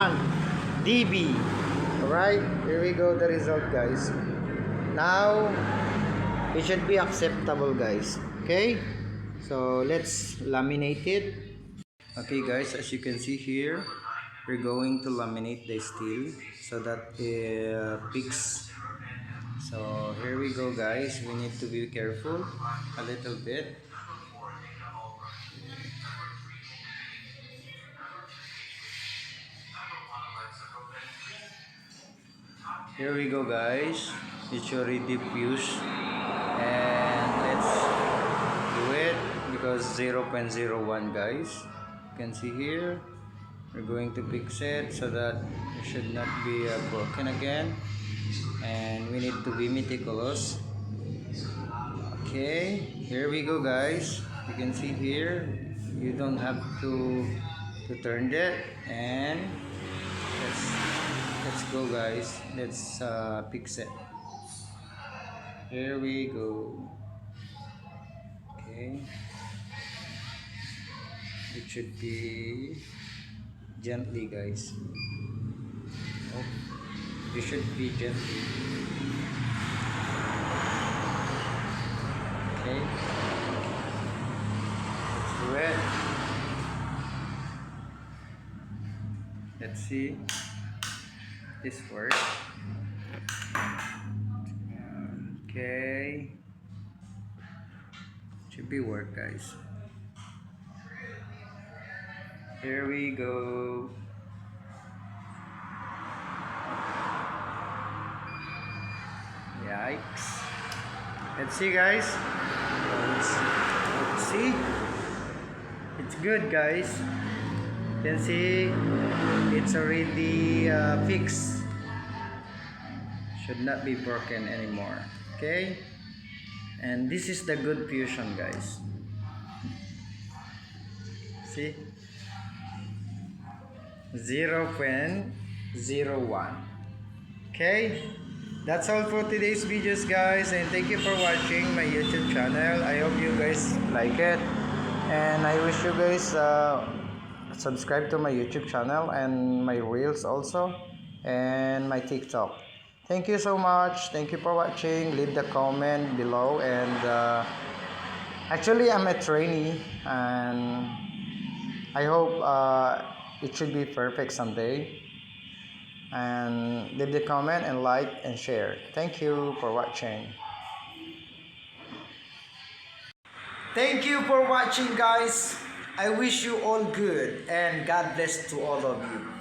dB. Alright, here we go, the result, guys. Now it should be acceptable, guys. Okay, so let's laminate it. Okay guys, as you can see here, we're going to laminate the steel so that it picks. So here we go, guys. We need to be careful a little bit. Here we go, guys. It's already fused, and let's do it because 0.01, guys. You can see here, we're going to fix it so that it should not be broken again, and we need to be meticulous. Okay, here we go, guys. You can see here, you don't have to turn it, and let's go, guys. Let's fix it. Here we go. Okay, it should be gently, guys. Oh, you should be gently. Okay, let's do it. Let's see this works. Okay, should be work, guys. Here we go. Yikes. Let's see, guys. Let's see. It's good, guys. You can see it's already fixed. Should not be broken anymore. Okay, and this is the good fusion, guys. See, 0.01. Okay, that's all for today's videos, guys, and thank you for watching my YouTube channel. I hope you guys like it, and I wish you guys subscribe to my YouTube channel and my reels also, and my TikTok. Thank you so much. Thank you for watching. Leave the comment below, and actually I'm a trainee, and I hope it should be perfect someday. And leave the comment and like and share. Thank you for watching. Thank you for watching, guys. I wish you all good, and God bless to all of you.